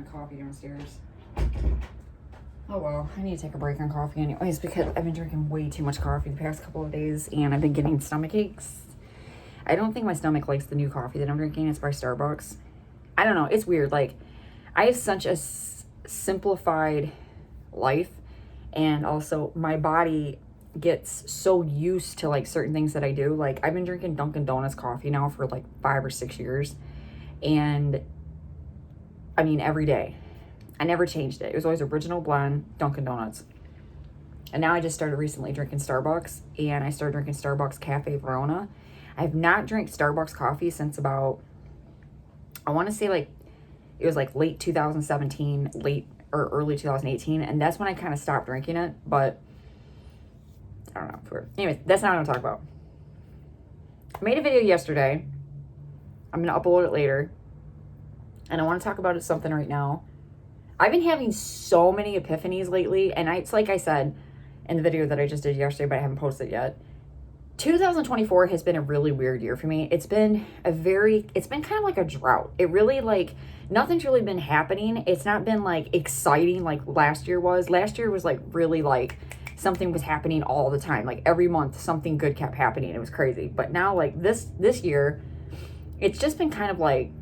my coffee downstairs. Oh well, I need to take a break on coffee anyways because I've been drinking way too much coffee the past couple of days and I've been getting stomach aches. I don't think my stomach likes the new coffee that I'm drinking. It's by Starbucks. I don't know. It's weird. Like, I have such a simplified life, and also my body gets so used to like certain things that I do. Like, I've been drinking Dunkin' Donuts coffee now for like 5 or 6 years, and I mean every day. I never changed it. It was always original blend Dunkin' Donuts. And now I just started recently drinking Starbucks, and I started drinking Starbucks Cafe Verona. I have not drank Starbucks coffee since about, I want to say like, it was like late 2017, late or early 2018. And that's when I kind of stopped drinking it. But I don't know. Anyways, that's not what I'm talking about. I made a video yesterday. I'm going to upload it later. And I want to talk about something right now. I've been having so many epiphanies lately. And it's like I said in the video that I just did yesterday, but I haven't posted it yet. 2024 has been a really weird year for me. It's been kind of like a drought. It really, like, nothing's really been happening. It's not been like exciting like last year was. Last year was like really like something was happening all the time. Like every month something good kept happening. It was crazy. But now like this year, it's just been kind of like,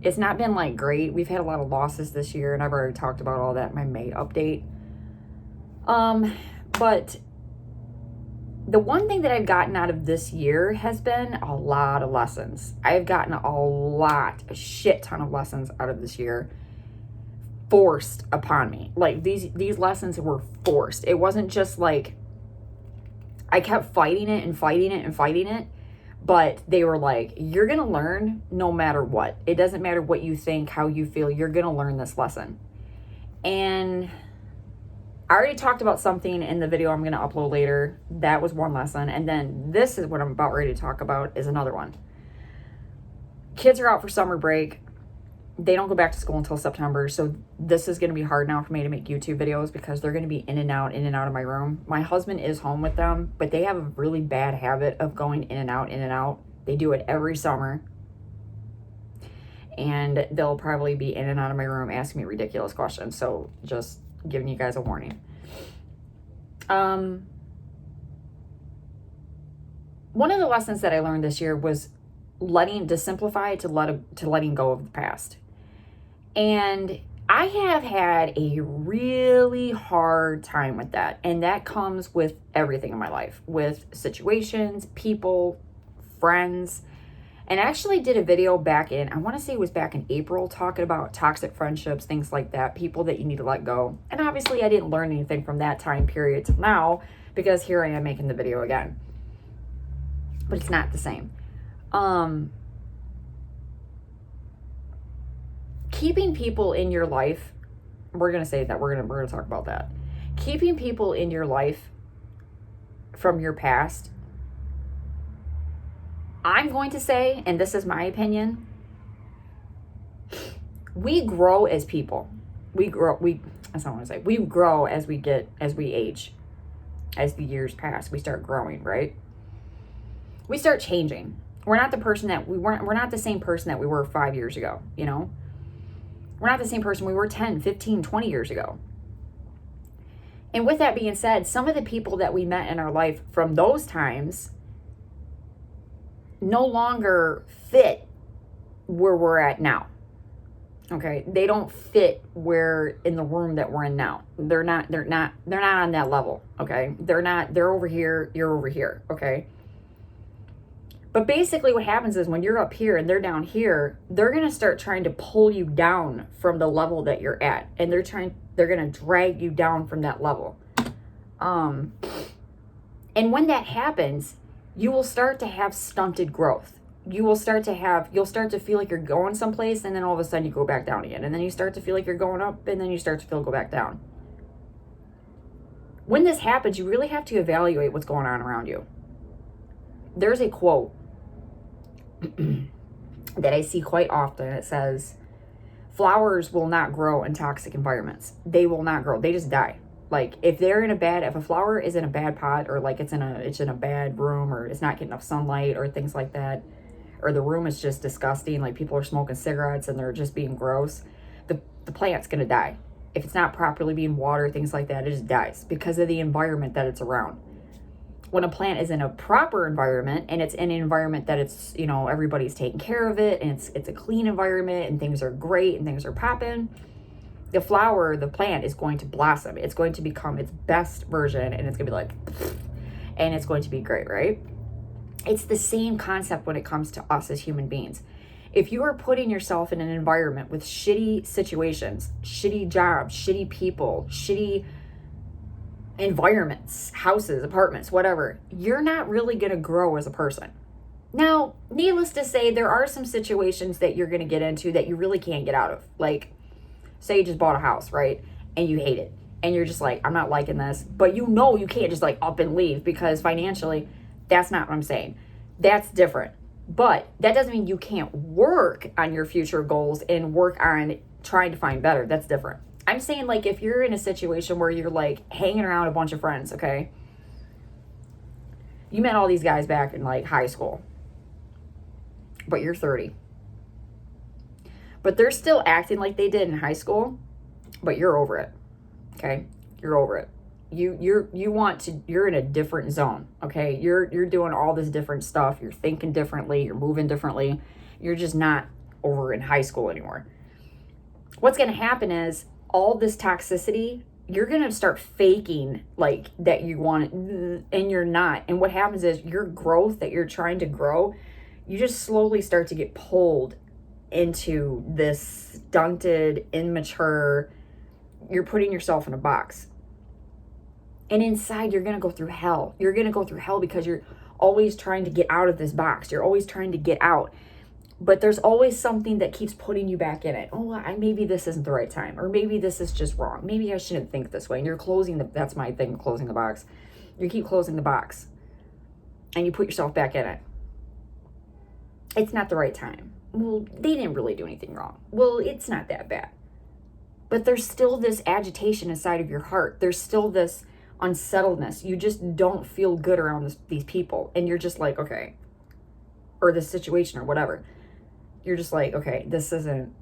it's not been like great. We've had a lot of losses this year, and I've already talked about all that in my May update. But the one thing that I've gotten out of this year has been a lot of lessons. I've gotten a shit ton of lessons out of this year, forced upon me. Like these lessons were forced. It wasn't just like I kept fighting it and fighting it and fighting it, but they were like, you're gonna learn no matter what. It doesn't matter what you think, how you feel, you're gonna learn this lesson. And I already talked about something in the video I'm going to upload later. That was one lesson. And then this is what I'm about ready to talk about is another one. Kids are out for summer break. They don't go back to school until September. So this is going to be hard now for me to make YouTube videos because they're going to be in and out of my room. My husband is home with them, but they have a really bad habit of going in and out. They do it every summer. And they'll probably be in and out of my room asking me ridiculous questions. So just giving you guys a warning. One of the lessons that I learned this year was to simplify to letting go of the past. And I have had a really hard time with that. And that comes with everything in my life, with situations, people, friends. And I actually did a video I want to say it was back in April, talking about toxic friendships, things like that, people that you need to let go. And obviously I didn't learn anything from that time period to now, because here I am making the video again. But it's not the same. Keeping people in your life, we're going to say that, we're going to talk about that. Keeping people in your life from your past, I'm going to say, and this is my opinion, we grow as people. We grow as we age. As the years pass, we start growing, right? We start changing. We're not the same person that we were 5 years ago, you know? We're not the same person we were 10, 15, 20 years ago. And with that being said, some of the people that we met in our life from those times no longer fit where we're at now. Okay, they don't fit where in the room that we're in now. They're not on that level. Okay, they're over here, you're over here. Okay, but basically what happens is when you're up here and they're down here, they're gonna start trying to pull you down from the level that you're at, and they're gonna drag you down from that level. And when that happens, you will start to have stunted growth. You'll start to feel like you're going someplace, and then all of a sudden you go back down again. And then you start to feel like you're going up, and then you start to go back down. When this happens, you really have to evaluate what's going on around you. There's a quote that I see quite often. It says, flowers will not grow in toxic environments. They will not grow. They just die. Like if a flower is in a bad pot, or like it's in a bad room, or it's not getting enough sunlight or things like that, or the room is just disgusting, like people are smoking cigarettes and they're just being gross, the plant's going to die. If it's not properly being watered, things like that, it just dies because of the environment that it's around. When a plant is in a proper environment and it's in an environment that it's, you know, everybody's taking care of it and it's a clean environment and things are great and things are popping, the flower, the plant is going to blossom. It's going to become its best version and it's going to be like, and it's going to be great, right? It's the same concept when it comes to us as human beings. If you are putting yourself in an environment with shitty situations, shitty jobs, shitty people, shitty environments, houses, apartments, whatever, you're not really going to grow as a person. Now, needless to say, there are some situations that you're going to get into that you really can't get out of. Like, say you just bought a house, right? And you hate it. And you're just like, I'm not liking this. But you know you can't just like up and leave because financially, that's not what I'm saying. That's different. But that doesn't mean you can't work on your future goals and work on trying to find better. That's different. I'm saying, like, if you're in a situation where you're like hanging around a bunch of friends, okay? You met all these guys back in like high school, but you're 30. But they're still acting like they did in high school, but you're over it. Okay? You're over it. You're in a different zone, okay? You're doing all this different stuff. You're thinking differently, you're moving differently. You're just not over in high school anymore. What's going to happen is all this toxicity, you're going to start faking like that you want it, and you're not. And what happens is your growth that you're trying to grow, you just slowly start to get pulled into this stunted, immature, you're putting yourself in a box. And inside, you're going to go through hell. You're going to go through hell because you're always trying to get out of this box. You're always trying to get out. But there's always something that keeps putting you back in it. Oh, maybe this isn't the right time. Or maybe this is just wrong. Maybe I shouldn't think this way. And you're that's my thing, closing the box. You keep closing the box. And you put yourself back in it. It's not the right time. Well, they didn't really do anything wrong. Well, it's not that bad. But there's still this agitation inside of your heart. There's still this unsettledness. You just don't feel good around these people. And you're just like, okay. Or this situation or whatever. You're just like, okay, this isn't.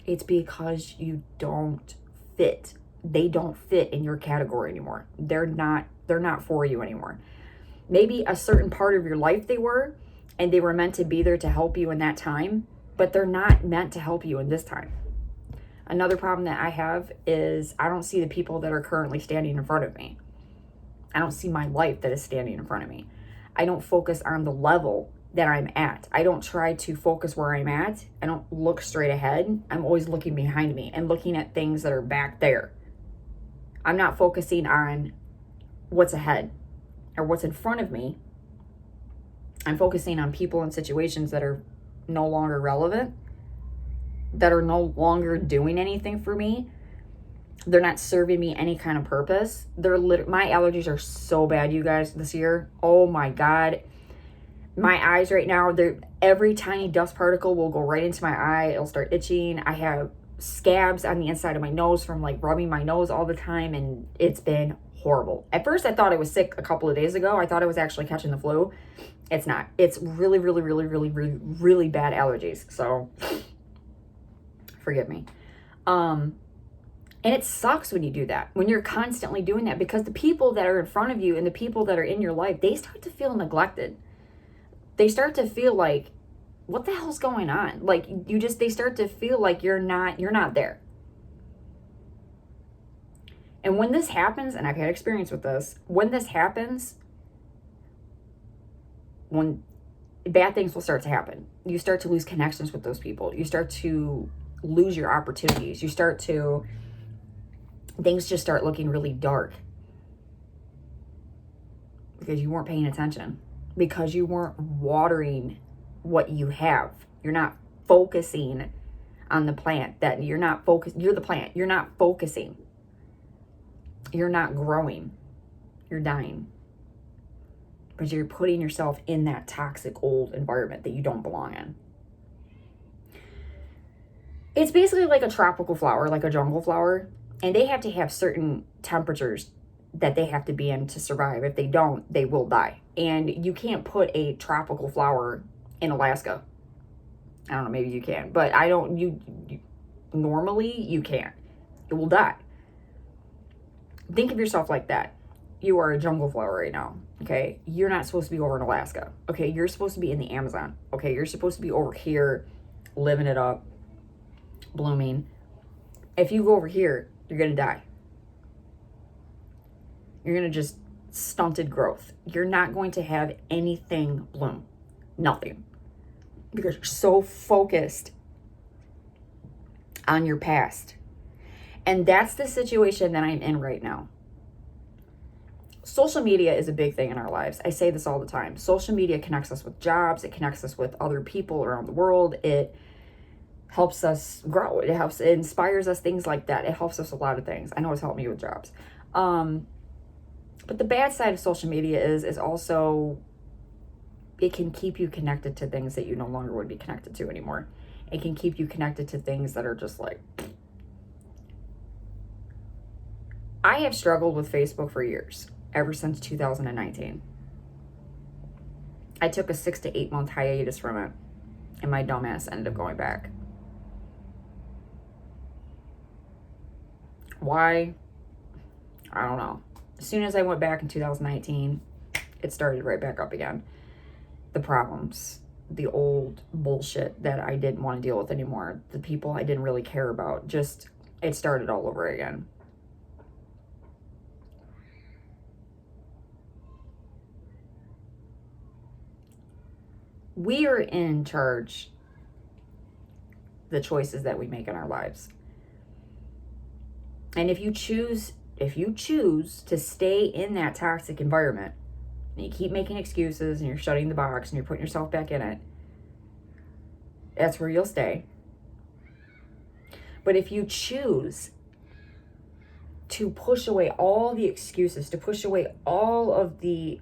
It's because you don't fit. They don't fit in your category anymore. They're not for you anymore. Maybe a certain part of your life they were, and they were meant to be there to help you in that time, but they're not meant to help you in this time. Another problem that I have is I don't see the people that are currently standing in front of me. I don't see my life that is standing in front of me. I don't focus on the level that I'm at. I don't try to focus where I'm at. I don't look straight ahead. I'm always looking behind me and looking at things that are back there. I'm not focusing on what's ahead or what's in front of me. I'm focusing on people and situations that are no longer relevant, that are no longer doing anything for me. They're not serving me any kind of purpose. My allergies are so bad, you guys, this year. Oh my God. My eyes right now, every tiny dust particle will go right into my eye. It'll start itching. I have scabs on the inside of my nose from like rubbing my nose all the time, and it's been horrible. At first, I thought I was sick a couple of days ago. I thought I was actually catching the flu. It's not. It's really, really, really, really, really, really bad allergies. So, forgive me. And it sucks when you do that, when you're constantly doing that, because the people that are in front of you and the people that are in your life, they start to feel neglected. They start to feel like, what the hell's going on? Like, they start to feel like you're not there. And when this happens, and I've had experience with this, when this happens, when bad things will start to happen, you start to lose connections with those people. You start to lose your opportunities. Things just start looking really dark because you weren't paying attention, because you weren't watering what you have. You're not focusing on the plant. You're the plant. You're not focusing. You're not growing. You're dying. Because you're putting yourself in that toxic old environment that you don't belong in. It's basically like a tropical flower, like a jungle flower. And they have to have certain temperatures that they have to be in to survive. If they don't, they will die. And you can't put a tropical flower in Alaska. I don't know, maybe you can, but normally you can't. It will die. Think of yourself like that. You are a jungle flower right now, okay? You're not supposed to be over in Alaska, okay? You're supposed to be in the Amazon, okay? You're supposed to be over here living it up, blooming. If you go over here, you're going to die. You're going to just stunted growth. You're not going to have anything bloom. Nothing. Because you're so focused on your past. And that's the situation that I'm in right now. Social media is a big thing in our lives. I say this all the time. Social media connects us with jobs. It connects us with other people around the world. It helps us grow. It inspires us, things like that. It helps us a lot of things. I know it's helped me with jobs. But the bad side of social media is also it can keep you connected to things that you no longer would be connected to anymore. It can keep you connected to things that are just like... I have struggled with Facebook for years, ever since 2019. I took a 6 to 8 month hiatus from it, and my dumbass ended up going back. Why? I don't know. As soon as I went back in 2019, it started right back up again. The problems, the old bullshit that I didn't want to deal with anymore, the people I didn't really care about, just, it started all over again. We are in charge the choices that we make in our lives. And if you choose to stay in that toxic environment, and you keep making excuses and you're shutting the box and you're putting yourself back in it, that's where you'll stay. But if you choose to push away all the excuses, to push away all of the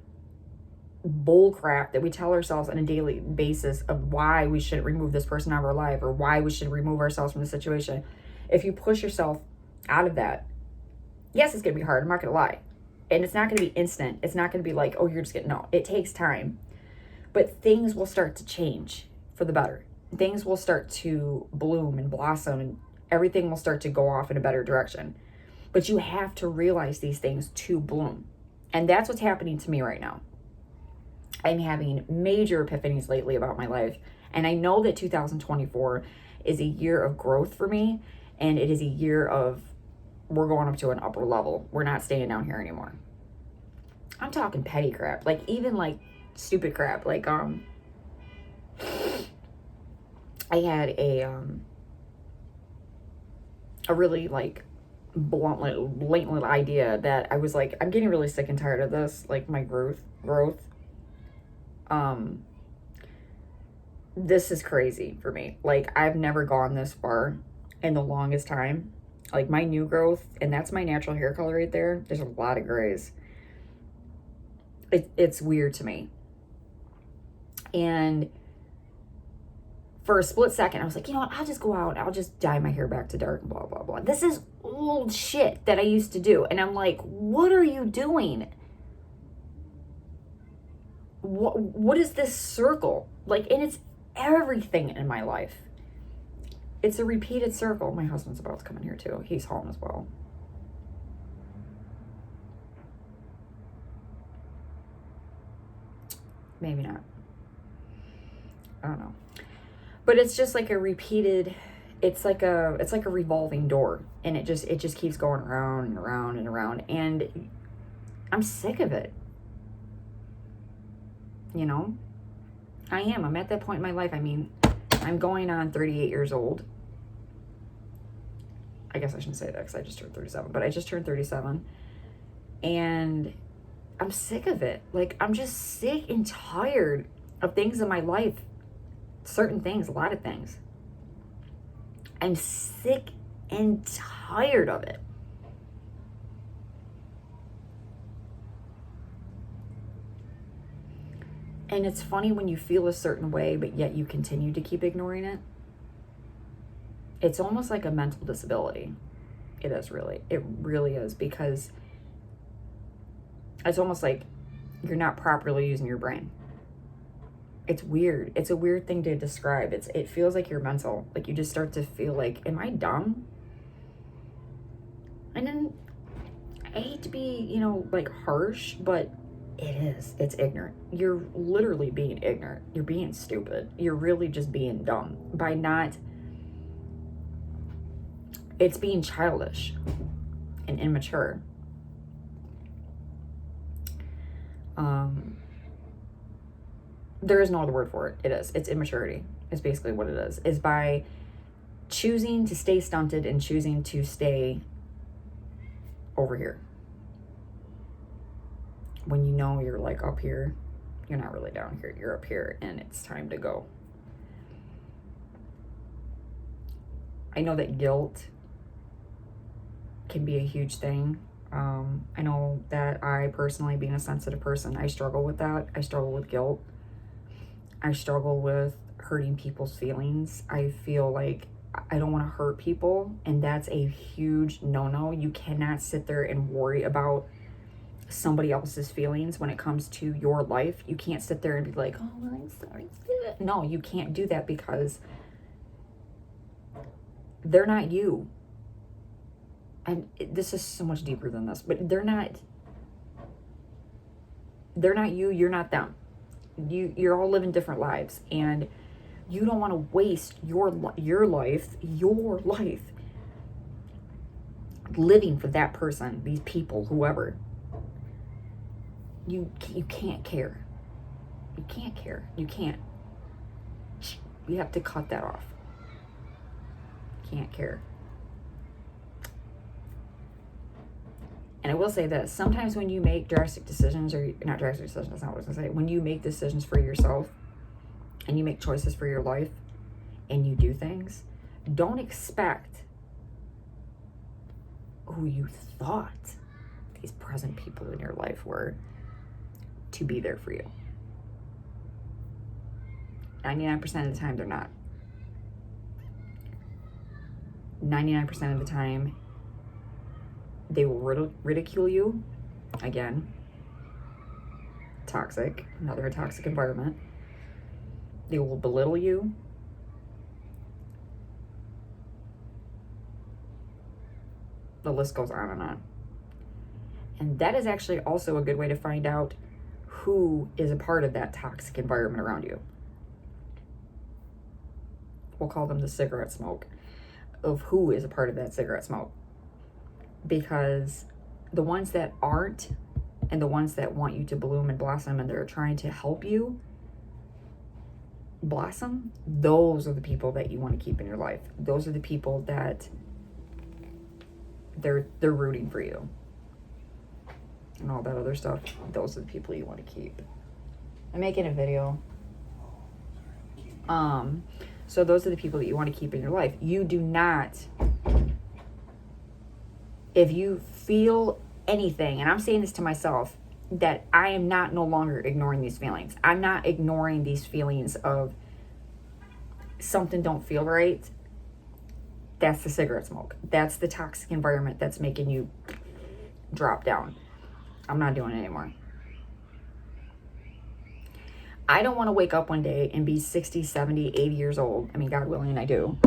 bull crap that we tell ourselves on a daily basis of why we should remove this person out of our life or why we should remove ourselves from the situation, if you push yourself out of that, yes, it's going to be hard. I'm not going to lie. And it's not going to be instant. It's not going to be like, oh, you're just getting, no, it takes time. But things will start to change for the better. Things will start to bloom and blossom and everything will start to go off in a better direction. But you have to realize these things to bloom. And that's what's happening to me right now. I'm having major epiphanies lately about my life. And I know that 2024 is a year of growth for me. And it is a year of, we're going up to an upper level. We're not staying down here anymore. I'm talking petty crap. Like, even like stupid crap. Like, I had a really like blatant idea that I was like, I'm getting really sick and tired of this. Like my growth. This is crazy for me. Like, I've never gone this far in the longest time. Like my new growth, and that's my natural hair color right there. There's a lot of grays. It's weird to me. And for a split second, I was like, you know what? I'll just go out. I'll just dye my hair back to dark and blah, blah, blah. This is old shit that I used to do. And I'm like, what are you doing? What is this circle? Like, and it's everything in my life. It's a repeated circle. My husband's about to come in here too. He's home as well. Maybe not. I don't know. But it's just like a repeated, it's like a revolving door. And it just keeps going around and around and around. And I'm sick of it. You know? I am. I'm at that point in my life. I mean, I'm going on 38 years old. I guess I shouldn't say that because I just turned 37, but I just turned 37. And I'm sick of it. Like, I'm just sick and tired of things in my life. Certain things, a lot of things. I'm sick and tired of it. And it's funny when you feel a certain way, but yet you continue to keep ignoring it. It's almost like a mental disability. It is really. It really is, because It's almost like you're not properly using your brain. It's weird. It's a weird thing to describe. It feels like you're mental. Like you just start to feel like, am I dumb? And then I hate to be, like harsh, but it is. It's ignorant. You're literally being ignorant. You're being stupid. You're really just being dumb by not. It's being childish and immature. There is no other word for it. It is. It's immaturity. It's basically what it is. Is by choosing to stay stunted and choosing to stay over here. When you know you're like up here, you're not really down here. You're up here and it's time to go. I know that guilt can be a huge thing. I know that I personally, being a sensitive person, I struggle with that. I struggle with guilt. I struggle with hurting people's feelings. I feel like I don't want to hurt people, and that's a huge no-no. You cannot sit there and worry about somebody else's feelings when it comes to your life. You can't sit there and be like, oh, well, I'm sorry. No, you can't do that because they're not you. And this is so much deeper than this, but they're not you, you're not them. You're all living different lives, and you don't want to waste your life living for that person, these people, whoever. You can't care. You can't care. You can't. You have to cut that off. Can't care. And I will say this, sometimes when you make drastic decisions, or not drastic decisions, that's not what I was going to say. When you make decisions for yourself and you make choices for your life and you do things, don't expect who you thought these present people in your life were to be there for you. 99% of the time, they're not. 99% of the time, they will ridicule you. Again, toxic, another toxic environment. They will belittle you. The list goes on and on. And that is actually also a good way to find out who is a part of that toxic environment around you. We'll call them the cigarette smoke of who is a part of that cigarette smoke. Because the ones that aren't, and the ones that want you to bloom and blossom, and they're trying to help you blossom, those are the people that you want to keep in your life. Those are the people that they're rooting for you. And all that other stuff, those are the people you want to keep. I'm making a video. So those are the people that you want to keep in your life. You do not, if you feel anything, and I'm saying this to myself, that I am not no longer ignoring these feelings. I'm not ignoring these feelings of something don't feel right. That's the cigarette smoke. That's the toxic environment that's making you drop down. I'm not doing it anymore. I don't want to wake up one day and be 60, 70, 80 years old. I mean, God willing, I do.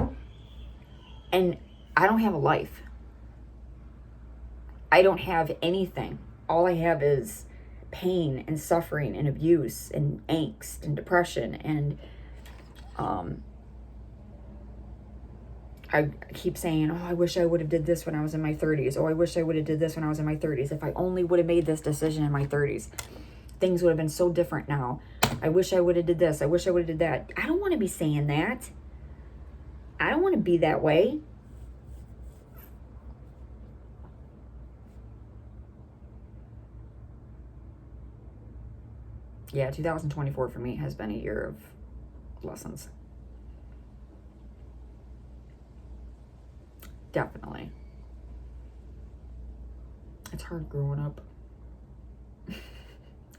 And I don't have a life. I don't have anything. All I have is pain and suffering and abuse and angst and depression. And I keep saying, oh, I wish I would have did this when I was in my 30s. Oh, I wish I would have did this when I was in my 30s. If I only would have made this decision in my 30s, things would have been so different now. I wish I would have did this. I wish I would have did that. I don't want to be saying that. I don't want to be that way. Yeah, 2024 for me has been a year of lessons. Definitely. It's hard growing up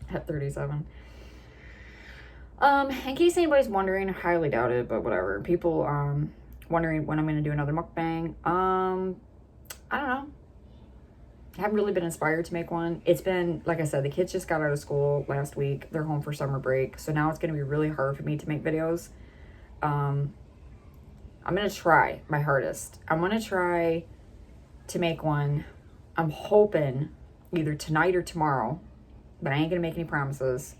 at 37. In case anybody's wondering, I highly doubt it, but whatever. People wondering when I'm going to do another mukbang. I don't know. I haven't really been inspired to make one. It's been, like I said, the kids just got out of school last week. They're home for summer break. So now it's going to be really hard for me to make videos. I'm going to try my hardest. I'm going to try to make one. I'm hoping either tonight or tomorrow, but I ain't going to make any promises.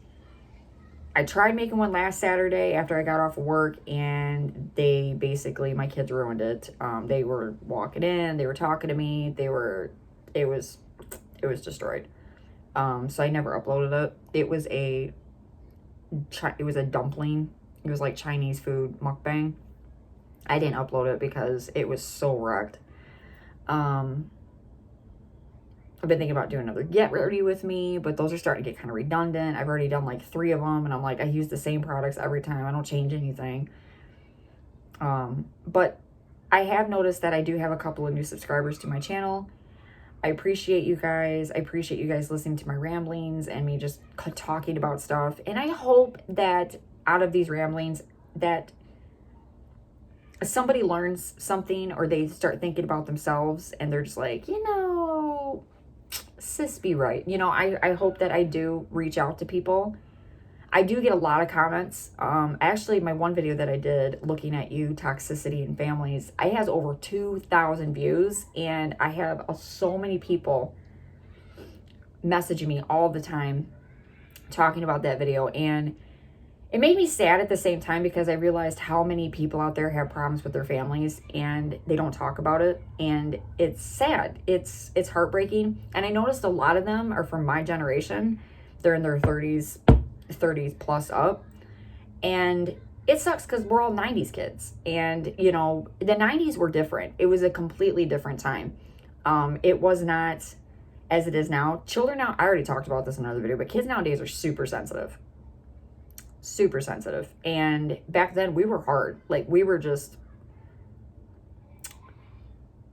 I tried making one last Saturday after I got off of work, and they basically, my kids ruined it. They were walking in, they were talking to me, it was destroyed. So I never uploaded it. It was a dumpling. It was like Chinese food mukbang. I didn't upload it because it was so wrecked. I've been thinking about doing another Get Ready With Me, but those are starting to get kind of redundant. I've already done like 3 of them, and I'm like, I use the same products every time. I don't change anything. But I have noticed that I do have a couple of new subscribers to my channel. I appreciate you guys. I appreciate you guys listening to my ramblings and me just talking about stuff. And I hope that out of these ramblings that somebody learns something, or they start thinking about themselves and they're just like, you know, sis be right. You know, I hope that I do reach out to people. I do get a lot of comments. Actually, my one video that I did looking at toxicity in families, it has over 2,000 views, and I have so many people messaging me all the time talking about that video, and it made me sad at the same time because I realized how many people out there have problems with their families and they don't talk about it, and it's sad. It's heartbreaking, and I noticed a lot of them are from my generation. They're in their 30s plus up, and it sucks because we're all 90s kids, and you know, the 90s were different. It was a completely different time. It was not as it is now. Children now, I already talked about this in another video, but kids nowadays are super sensitive, and back then we were hard. Like, we were just,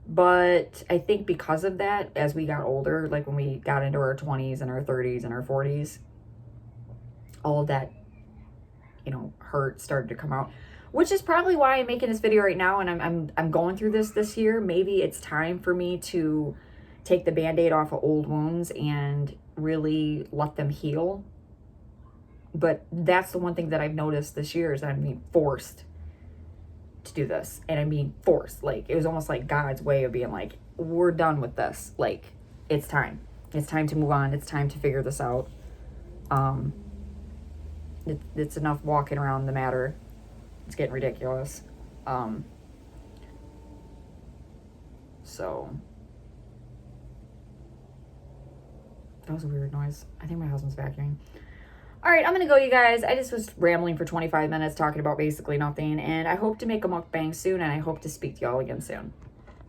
but I think because of that, as we got older, like when we got into our 20s and our 30s and our 40s, all of that, you know, hurt started to come out, which is probably why I'm making this video right now. And I'm going through this year. Maybe it's time for me to take the Band-Aid off of old wounds and really let them heal. But that's the one thing that I've noticed this year is that I'm being forced to do this. And I'm being forced. Like, it was almost like God's way of being like, we're done with this. Like, it's time. It's time to move on. It's time to figure this out. It's enough walking around the matter. It's getting ridiculous. So that was a weird noise. I think my husband's vacuuming. All right, I'm gonna go, you guys. I just was rambling for 25 minutes talking about basically nothing, and I hope to make a mukbang soon, and I hope to speak to y'all again soon.